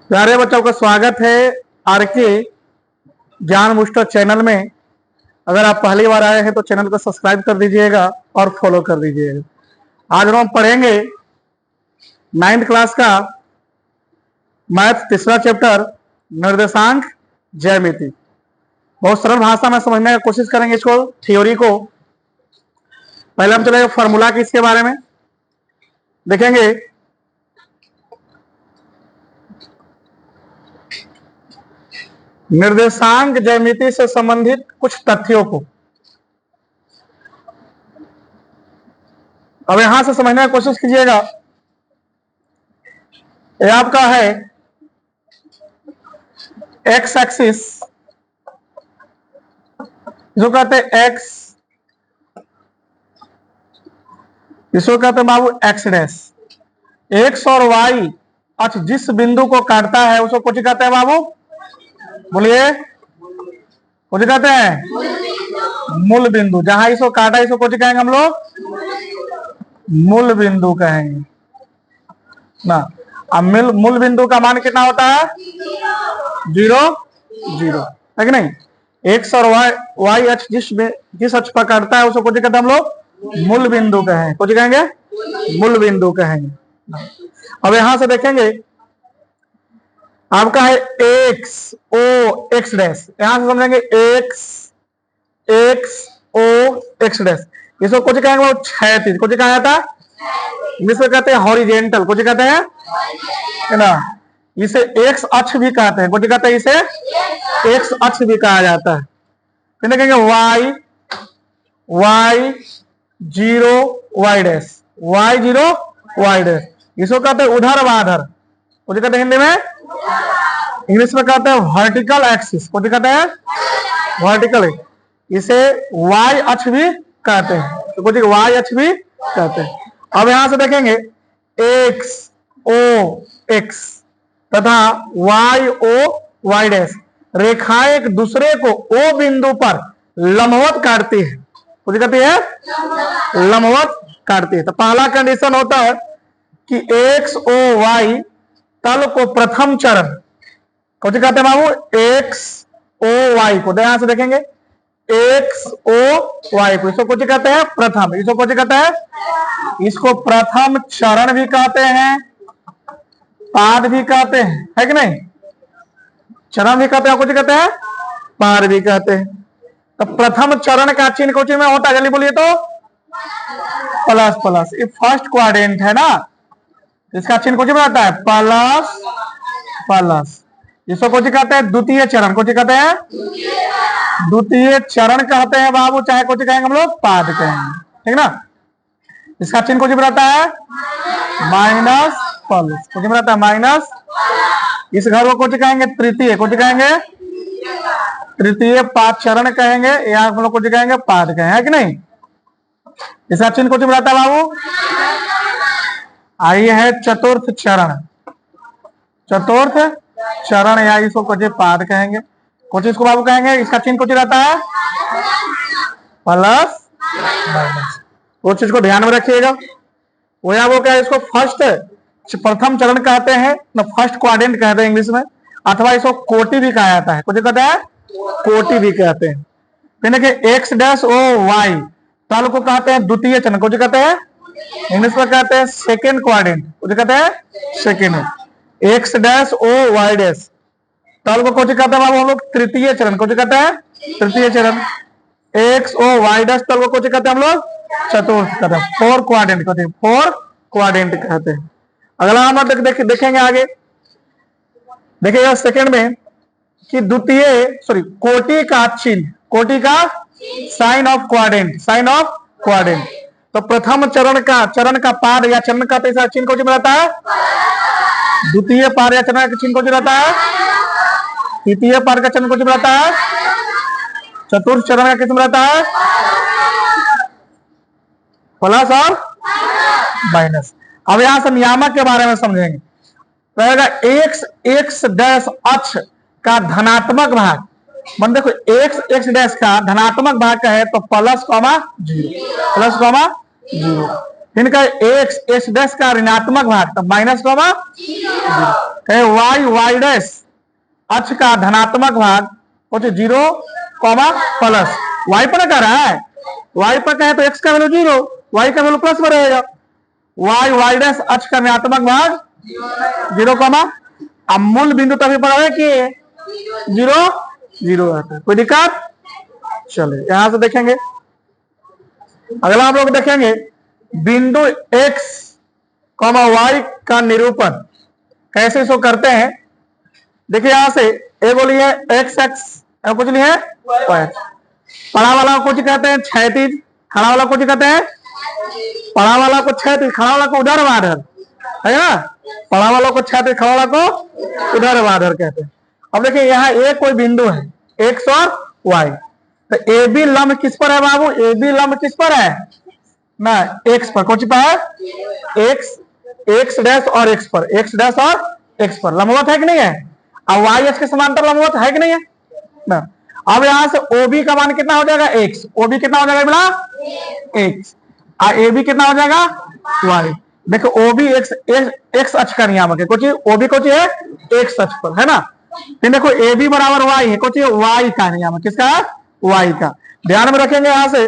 प्यारे बच्चों का स्वागत है आरके ज्ञान बूस्टर चैनल में। अगर आप पहली बार आए हैं तो चैनल को सब्सक्राइब कर दीजिएगा और फॉलो कर दीजिएगा। आज हम पढ़ेंगे 9th क्लास का मैथ तीसरा चैप्टर निर्देशांक ज्यामिति। बहुत सरल भाषा में समझने की कोशिश करेंगे इसको, थ्योरी को। पहले हम चलेंगे फॉर्मूला की, इसके बारे में देखेंगे। निर्देशांक ज्यामिति से संबंधित कुछ तथ्यों को अब यहां से समझने की कोशिश कीजिएगा। ये आपका है एक्स एक्सिस, जो कहते हैं एक्स, इसको कहते हैं बाबू एक्स डैश। एक्स और वाई अक्ष जिस बिंदु को काटता है उसको कुछ कहते हैं बाबू, बोलिए, कुछ कहते हैं मूल बिंदु। जहां इसको काटा इसको कुछ कहेंगे हम लोग, मूल बिंदु कहेंगे ना। अब मूल बिंदु का मान कितना होता है, 0 0, है कि नहीं। एक्स और वाई अक्ष जिस अक्ष पर काटता है उसको कुछ कहते हैं हम लोग मूल बिंदु कहेंगे, कुछ कहेंगे मूल बिंदु कहेंगे। अब यहां से देखेंगे आपका है एक्स ओ एक्स डैश। यहां से समझेंगे एक्स एक्स ओ एक्स डैश, इसको कुछ कहेंगे वो क्षैतिज, कुछ कहा जाता है, इंग्लिश में कहते हैं हॉरिजेंटल, कुछ कहते हैं, है ना। इसे एक्स अक्ष भी कहते हैं, कुछ कहते हैं इसे एक्स अक्ष भी कहा जाता है। फिर देखेंगे Y Y 0 Y dash, Y 0 Y dash, इसको कहते हैं ऊर्ध्वाधर, कुछ कहते हैं हिंदी में, इंग्लिश में कहते हैं वर्टिकल एक्सिस, कुछ कहते हैं वर्टिकल, इसे वाई अक्ष भी कहते हैं, तो कुछ वाई अक्ष भी कहते हैं। अब यहां से देखेंगे एक्स ओ एक्स तथा वाई ओ वाई डैश, रेखाएं एक दूसरे को ओ बिंदु पर लंबवत काटती है, कुछ कहती है लंबवत काटती है। तो पहला कंडीशन होता है कि एक्स ओ वाई तल को प्रथम चरण, कुछ कहते हैं बाबू एक्स ओ वाई को, ध्यान से देखेंगे एक्स ओ वाई को, इसको कुछ कहते हैं प्रथम, इसको कुछ कहते हैं, इसको प्रथम चरण भी कहते हैं, पाद भी कहते हैं, है कि नहीं। चरण भी कहते हैं, कुछ कहते हैं पाद भी कहते हैं। तो प्रथम चरण का चिन्ह कुछ में होता है, जल्दी बोलिए तो प्लस प्लस, ये फर्स्ट क्वाड्रेंट है ना, इसका चिन्ह कुछ में आता है प्लस प्लस। इसको कुछ कहते हैं द्वितीय चरण, कुछ कहते हैं द्वितीय चरण कहते हैं बाबू, चाहे कुछ कहेंगे हम लोग पाद कहेंगे, ठीक ना। इसका चिन्ह कुछ रहता है माइनस प्लस, कुछ रहता है माइनस। इस घर को कुछ कहेंगे तृतीय, कुछ कहेंगे तृतीय पाद चरण कहेंगे, या हम लोग कुछ कहेंगे पाद कहेंगे, है कि नहीं। इसका चिन्ह कुछ रहता है बाबू। आइए है चतुर्थ चरण, चतुर्थ चरण, या इसको कुछ पाद कहेंगे, कुछ इसको बाबू कहेंगे। इसका चिन्ह कुछ रहता है प्लस माइनस, वो चीज को ध्यान में रखिएगा। वो या वो क्या, इसको फर्स्ट प्रथम चरण कहते हैं ना, फर्स्ट क्वाड्रेंट कहते हैं इंग्लिश में, अथवा इसको कोटि भी कहा जाता है, कुछ कहते हैं कोटि भी कहते हैं। फिर देखिए एक्स डैश ओ वाई तल को कहते हैं द्वितीय चरण, कुछ कहते हैं इंग्लिश में कहते हैं सेकेंड क्वाड्रेंट, कुछ कहते हैं second. X dash O Y dash तल को कुछ कहते हैं बाबू हम लोग तृतीय चरण, कुछ कहते हैं तृतीय चरण। एक्स ओ वाई डैश तल को कुछ कहते हैं हम लोग चतुर्थ कहते हैं, फोर क्वाड्रेंट कहते हैं, फोर क्वाड्रेंट कहते हैं। अगला हम देखेंगे आगे, देखिएगा सेकंड में कि द्वितीय कोटि का चिन्ह, कोटि का sign of quadrant, sign of quadrant. तो प्रथम चरण का पाद या चरण का पैसा चिन्ह कुछ रहता है, द्वितीय पाद या चरण का चिन्ह कुछ रहता है, तृतीय पाद का चिन्ह कुछ रहता है, चतुर्थ चरण का किस्म रहता है प्लस और माइनस। अब यहां से नियामक के बारे में समझेंगे। रहेगा एक्स एक्स डैश अक्ष का धनात्मक भाग, मन देखो एक्स एक्स डैश का धनात्मक भाग का है तो plus comma zero, plus comma zero. इनका एक्स एक्स डैश का ऋणात्मक भाग, तब minus comma Y Y dash अक्ष का धनात्मक भाग कुछ 0 कॉमा प्लस। वाई पर क्या रहा है, वाई पर कहे तो एक्स का वैल्यू 0, वाई का वैल्यू प्लस में रहेगा। वाई वाई डैश अक्ष का ऋणात्मक भाग 0 कॉमा, अब मूल बिंदु तभी पर है कि 0 0 आता है। कोई दिक्कत? चलिए यहां से देखेंगे, अगला हम लोग देखेंगे बिंदु x, y का निरूपण कैसे सो करते हैं। देखिए यहां से ए बोली है एक्स एक्स, कुछ नहीं है y। पढ़ा वाला को कुछ कहते हैं क्षैतिज, खड़ा वाला को कुछ कहते हैं, पढ़ा वाला को क्षैतिज, खड़ा वाला को ऊर्ध्वाधर, है ना। पढ़ा वाला को क्षैतिज, खड़ा वाला को ऊर्ध्वाधर कहते हैं। अब देखिए यहाँ एक कोई बिंदु है एक्स और वाई, तो ए बी लंब किस पर है बाबू, ए बी लंब किस पर है ना, एक्स पर। कौन पर है, एक्स एक्स डैश और एक्स पर, एक्स डैश और एक्स पर लंबवत है कि नहीं है। अब वाई एक्स के समांतर लंबवत है कि नहीं है ना। अब यहां से ओबी का मान कितना हो जाएगा एक्स, ओबी कितना हो जाएगा बोला एक्स, और ए बी कितना हो जाएगा वाई। देखो ओबी एक्स एक्स अक्ष का नियामक है, कुछ ओबी कुछ है एक्स अक्ष पर, है ना। फिर देखो ए बी बराबर वाई है, कुछ वाई का नियामक, किसका है वाई का। ध्यान में रखेंगे यहां से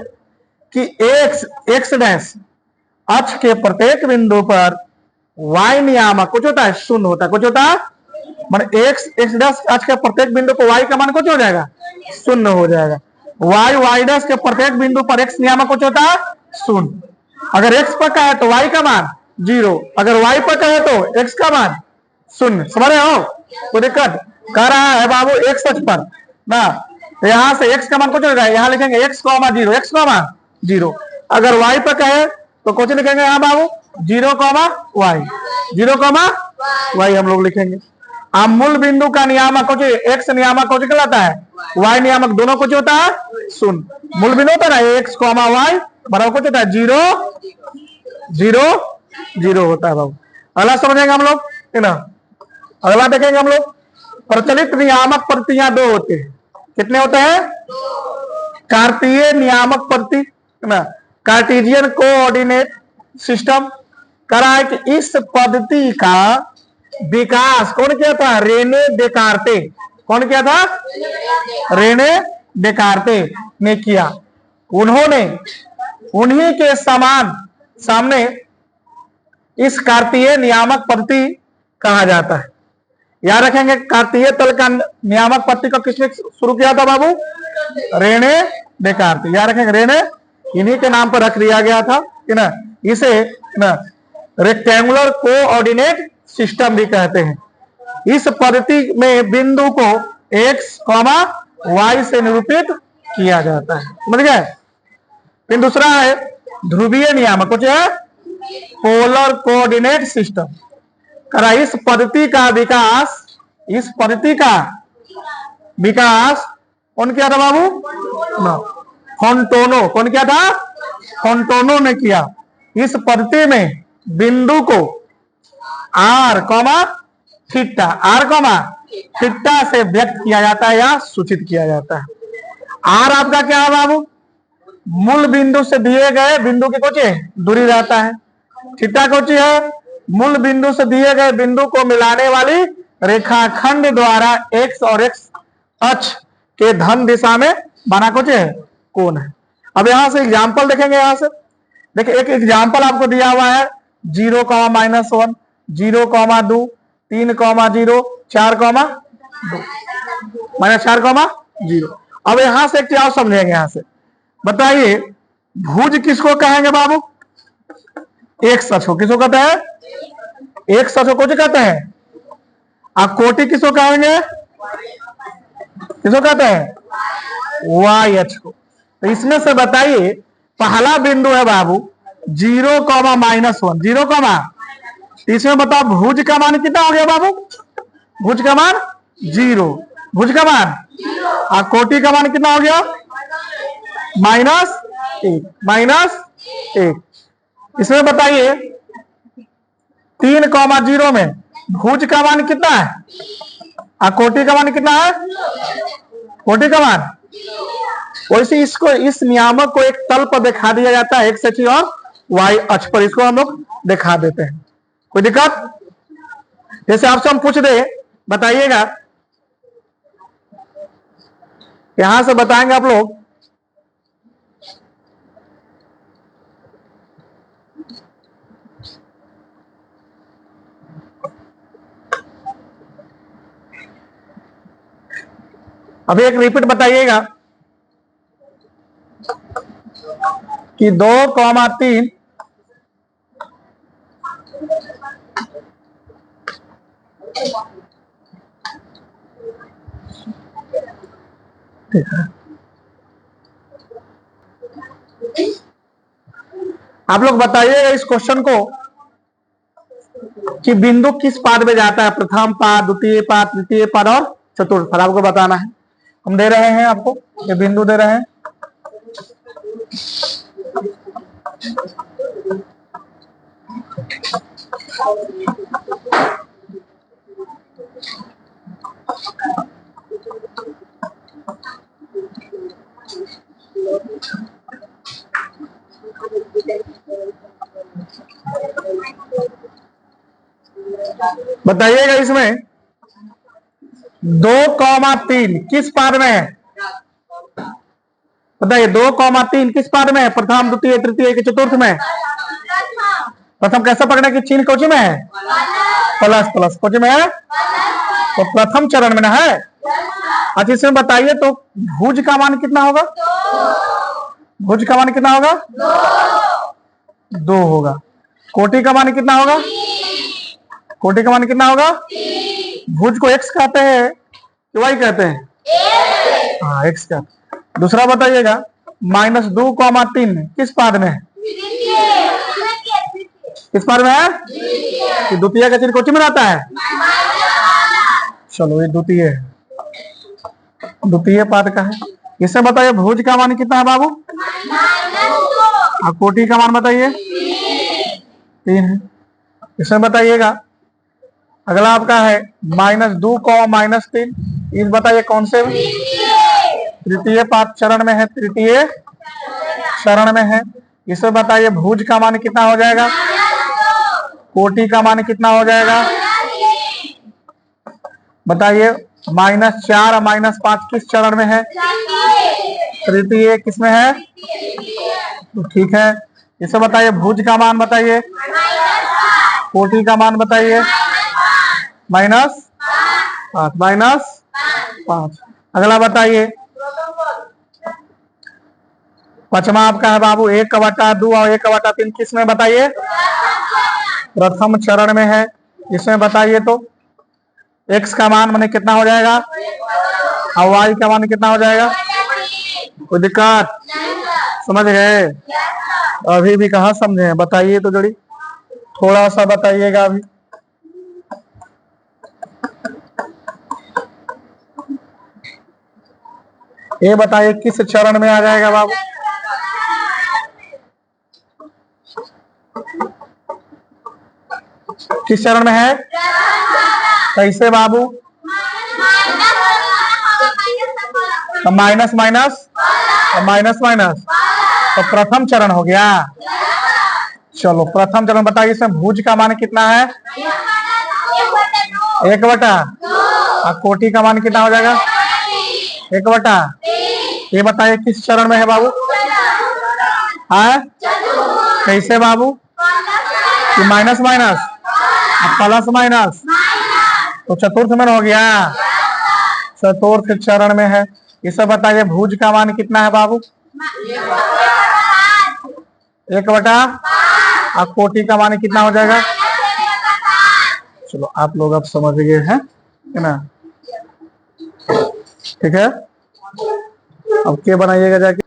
कि एक्स एक्स डैश अक्ष के प्रत्येक बिंदु पर वाई नियामक कुछ होता है शून्य होता है, कुछ होता है मतलब एक्स एक्स डैश अक्ष के प्रत्येक बिंदु पर वाई का मान कुछ हो जाएगा शून्य हो जाएगा। वाई वाई डैश के प्रत्येक बिंदु पर एक्स नियामक कुछ होता है शून्य। अगर एक्स पर कहे तो वाई का मान 0, अगर वाई पर कहे तो एक्स का मान शून्य। समझ रहे हो, कोई दिक्कत? कह रहा है बाबू एक्स अक्ष पर ना, तो यहां से एक्स का मान कुछ हो जाएगा, यहां लिखेंगे एक्स कॉमा 0, एक्स कॉमा 0। अगर वाई पर कहे तो कुछ लिखेंगे यहाँ बाबू 0 कॉमा वाई, 0 कॉमा वाई हम लोग लिखेंगे। अब मूल बिंदु का नियामक कुछ एक्स नियामक कुछ कहलाता है, वाई नियामक दोनों कुछ होता है शून्य। मूल बिंदु होता है ना एक्स कॉमा वाई बराबर कुछ होता है 0 0 0 होता है बाबू। अगला समझेंगे हम लोग, है ना। अगला देखेंगे हम लोग प्रचलित नियामक प्रतियां 2 होते हैं। कितने होते हैं, कार्तीय नियामक प्रति, है ना, कार्टेशियन कोऑर्डिनेट सिस्टम। करा है कि इस पद्धति का विकास कौन किया था, रेने डेकार्ते। कौन किया था, रेने डेकार्ते ने किया। उन्होंने उन्हीं के सामने इस कार्तीय नियामक पद्धति कहा जाता है। याद रखेंगे कार्तीय तल का नियामक पद्धति को किसने शुरू किया था बाबू, रेने डेकार्ते। याद रखेंगे रेने इन्हीं के नाम पर रख दिया गया था, है ना। इसे ना रेक्टेंगुलर कोऑर्डिनेट सिस्टम भी कहते हैं। इस पद्धति में बिंदु को एक्स कॉमा वाई से निरूपित किया जाता है, समझ गए। फिर दूसरा है ध्रुवीय नियामक, कुछ है पोलर कोऑर्डिनेट सिस्टम। करा इस पद्धति का विकास कौन किया था बाबू, फोंटोनो। कौन किया था, फोंटोनो ने किया। इस पद्धति में बिंदु को R comma theta, R comma theta से व्यक्त किया जाता है या सूचित किया जाता है। आर आपका क्या है बाबू, मूल बिंदु से दिए गए बिंदु की कुछ दूरी रहता है। थीटा कुछ है मूल बिंदु से दिए गए बिंदु को मिलाने वाली रेखाखंड द्वारा एक्स और एक्स अक्ष के धन दिशा में बना कुछ है कोण है। अब यहां से एग्जाम्पल देखेंगे। यहां से देखिए एक एग्जाम्पल आपको दिया हुआ है 0, -1, 0, 2, 3, 0, 4, 2, -4, 0। अब यहां से एक चीज समझेंगे। यहां से बताइए भुज किसको कहेंगे बाबू, एक्स अक्ष को किसको कहते हैं, एक्स अक्ष को कुछ कहते हैं। आप कोटि किसको कहेंगे, किसको कहते हैं, वाई अक्ष को। तो इसमें से बताइए पहला बिंदु है बाबू 0, -1, 0, इसमें बताओ भुज का मान कितना हो गया बाबू, भुज का मान 0, भुज का मान, और कोटि का मान कितना हो गया -1। इसमें बताइए 3, 0 में भुज का मान कितना है और कोटि का मान कितना है, कोटि का मान। वैसे इसको इस नियामक को एक तल पर दिखा दिया जाता है, एक्स अक्ष और वाई अक्ष पर इसको हम लोग दिखा देते हैं। कोई दिक्कत? जैसे आपसे हम पूछ दे, बताइएगा, यहां से बताएंगे आप लोग अभी एक रिपीट बताइएगा कि 2,3 ठीक है। आप लोग बताइएगा इस क्वेश्चन को कि बिंदु किस पाद में जाता है, प्रथम पाद, द्वितीय पाद, तृतीय पाद और चतुर्थ पाद, आपको बताना है। हम दे रहे हैं आपको, ये बिंदु दे रहे हैं। बताइएगा इसमें 2,3 किस पाद में है? बताइए 2,3 किस पाद में है? प्रथम, द्वितीय, तृतीय के चतुर्थ में? प्रथम कैसे पकड़ने की चिन्ह कोची में है? प्लस प्लस कोची में है? तो प्रथम चरण में ना है। अच्छा इसमें बताइए तो भुज का मान कितना होगा? भुज का मान कितना होगा? 2 होगा। कोटि का मान कितना होगा? कोटि का मान कितना होगा? भुज को x कहते हैं कि y कहते हैं? हाँ x का। दूसरा बताइएगा -2,3 किस पाद में है? किस पाद में है? द्वितीय का चिन्ह कोटि में आता है। चलो ये द्वितीय है, द्वितीय पाद का है। इससे बताइए भुज का मान कितना है बाबू? कोटि का मान बताइए? 3 है। इसमें बताइएगा अगला आपका है -2, -3। इस बताइए कौन से? तृतीय पाद चरण में है, तृतीय चरण में है। इसमें बताइए भुज का मान कितना हो जाएगा? कोटि का मान कितना हो जाएगा? बताइए -4 और -5 किस चरण में है? तृतीय किसमें है? तो ठीक है। इसे बताइए भुज का मान बताइए, कोटि का मान बताइए? -5। अगला बताइए पांचवा आपका है बाबू 1/2 और 1/3 किस में बताइए? प्रथम चरण में है। इसमें बताइए तो x का मान माने कितना हो जाएगा और y का मान कितना हो जाएगा? कोई दिक्कत? समझ गए? अभी भी कहाँ समझे? बताइए तो जड़ी थोड़ा सा बताइएगा अभी। ये बताइए किस चरण में आ जाएगा बाबू? किस चरण में है? कैसे बाबू? माइनस माइनस माइनस माइनस तो प्रथम चरण हो गया। चलो प्रथम चरण बताइए इसमें भुज का मान कितना है? 1/, और कोटि का मान कितना हो जाएगा? 1/। ये बताइए किस चरण में है बाबू? हाँ कैसे बाबू? माइनस माइनस प्लस माइनस तो चतुर्थ में हो गया, चतुर्थ चरण में है। इसे बताइए भुज का मान कितना है बाबू? 1/, और कोटि का मान कितना हो जाएगा? चलो आप लोग अब समझ गए हैं ना? ठीक है। अब क्या बनाइएगा जाके?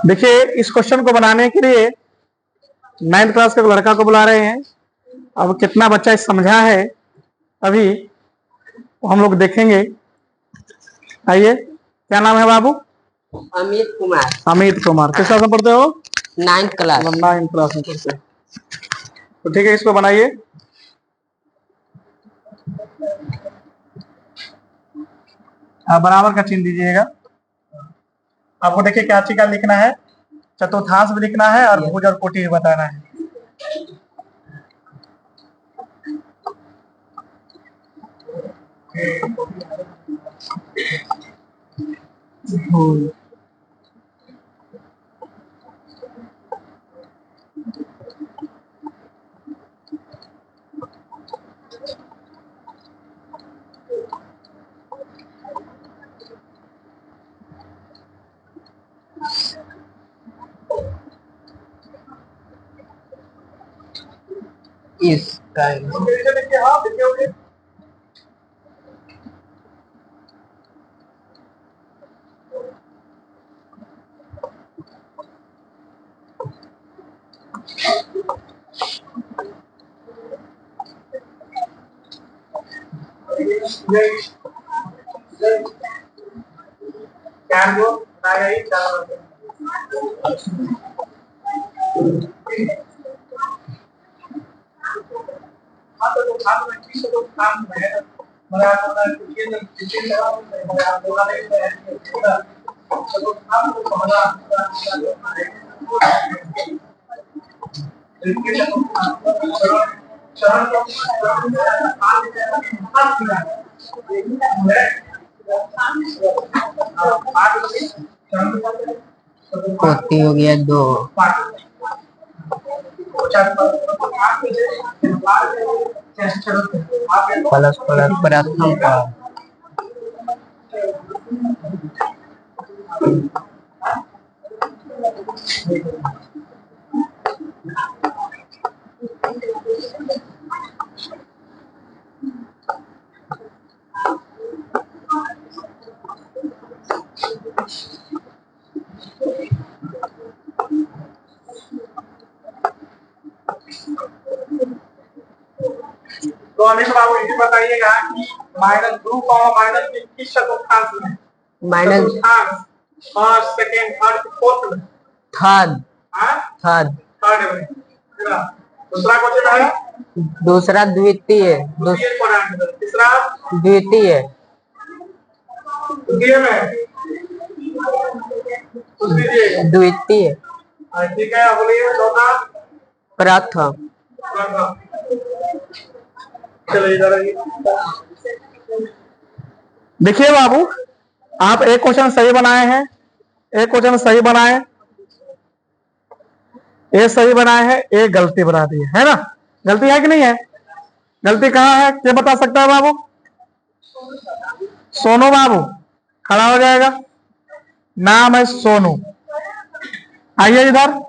देखिए इस क्वेश्चन को बनाने के लिए 9th क्लास के लड़का को बुला रहे हैं। अब कितना बच्चा इस समझा है अभी हम लोग देखेंगे। आइए, क्या नाम है बाबू? अमित कुमार। अमित कुमार। किस क्लास में पढ़ते हो? 9th class. 9th क्लास में पढ़ते हो। तो ठीक है, इसको बनाइए। बराबर का चिन्ह दीजिएगा। आपको देखिए क्या चीज का लिखना है? चतुर्थांश भी लिखना है और भुज और कोटि भी बताना है। भुज इसका कोटि हो गया 2, प्लस प्लस प्रथम पद, तो अनिल बाबू ये बताइएगा कि -2 माइनस किस चतुर्थांश में? Minus first, second, third, fourth में? थर्ड, थर्ड थर्ड में। दूसरा क्वेश्चन है दूसरा द्वितीय, तीसरा द्वितीय, द्वितीय में द्वितीय, ठीक है। बोलिए चौथा प्रथम, चलिए इधर देखिए बाबू, आप एक क्वेश्चन सही बनाए हैं, एक क्वेश्चन सही बनाए, एक सही बनाए हैं, एक गलती बना दी है ना? गलती है कि नहीं है? गलती कहाँ है, क्या बता सकता है बाबू? सोनू बाबू खड़ा हो जाएगा, नाम है सोनू, आइए इधर।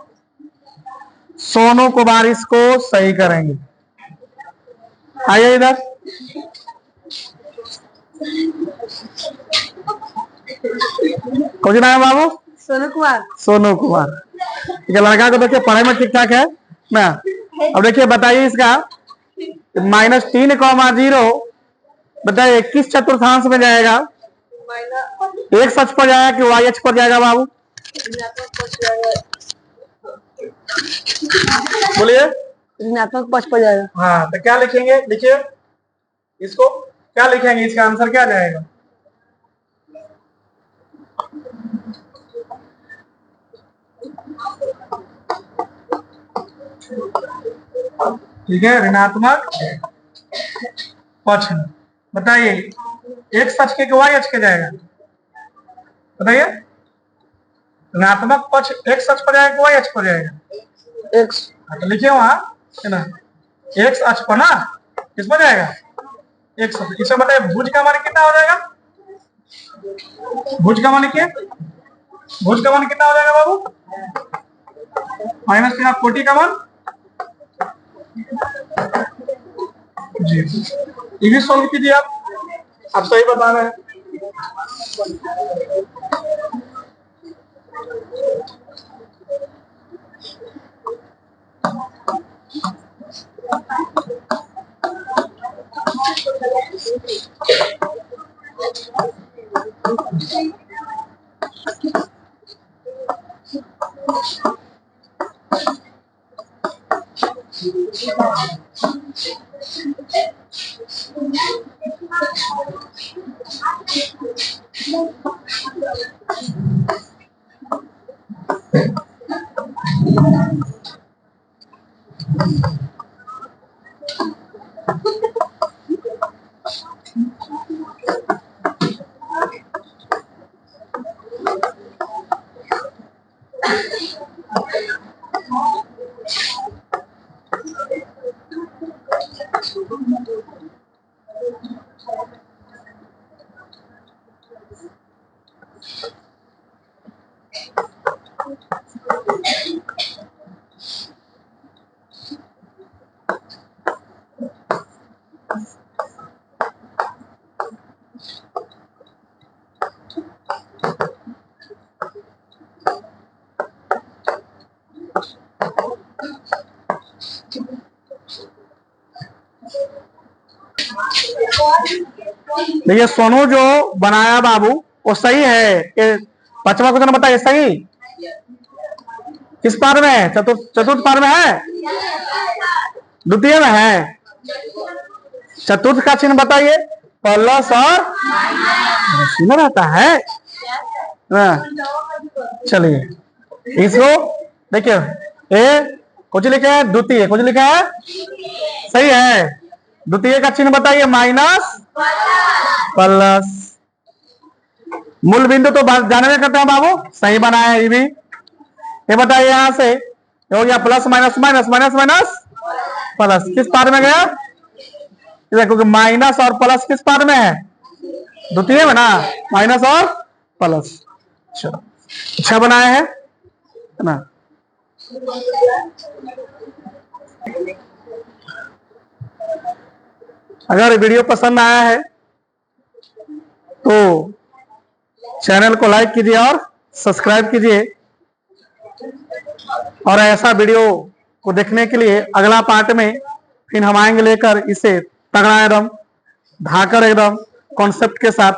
सोनू कुमार इसको सही करेंगे, आइए इधर। कौन नाम है बाबू? सोनू कुमार, सोनू कुमार। ठीक है, लड़का को देखिए पढ़ाई में ठीक ठाक है ना? अब देखिए बताइए इसका -3,0 बताइए किस चतुर्थांश में जाएगा? एक्स अक्ष पर जाएगा कि वाई अक्ष पर जाएगा बाबू? बोलिए। ऋणात्मक पक्ष पर जाएगा। हाँ, तो क्या लिखेंगे? लिखिए इसको, क्या लिखेंगे? इसका आंसर क्या जाएगा? ठीक है, ऋणात्मक पक्ष। बताइए एक्स अक्ष के वाई अक्ष के जाएगा? बताइए, ऋणात्मक पक्ष एक्स अक्ष पर जाएगा कि वाई अक्ष पर जाएगा? एक्स। तो लिखिए वहां है ना, एक्स अक्ष पर ना, किस पर जाएगा? एक्स। इसे बताइए भुज का मान कितना हो जाएगा? भुज का मान लिखिए, भुज का मान कितना हो जाएगा बाबू? -3 कोटि का मान जी। ये भी सॉल्व कीजिए आप सही बता रहे हैं। देखिए सोनू जो बनाया बाबू वो सही है। पांचवा क्वेश्चन बताइए सही किस पार में है? चतुर्थ पार में है, द्वितीय में है। चतुर्थ का चिन्ह बताइए, प्लस और चिन्ह रहता है। चलिए इसको देखिए, कुछ लिखा है द्वितीय, कुछ लिखा है सही है। द्वितीय का चिन्ह बताइए, माइनस प्लस। मूल बिंदु तो जाने में करते हैं बाबू, सही बनाया है ये भी। ये बताइए यहां से हो गया plus minus minus minus minus plus, किस पार में गया? क्योंकि माइनस और प्लस किस पार में है? द्वितीय में ना, माइनस और प्लस। चलो अच्छा बनाया है ना। अगर वीडियो पसंद आया है तो चैनल को लाइक कीजिए और सब्सक्राइब कीजिए। और ऐसा वीडियो को देखने के लिए अगला पार्ट में फिर हम आएंगे लेकर इसे तगड़ा एकदम धाकर एकदम कॉन्सेप्ट के साथ।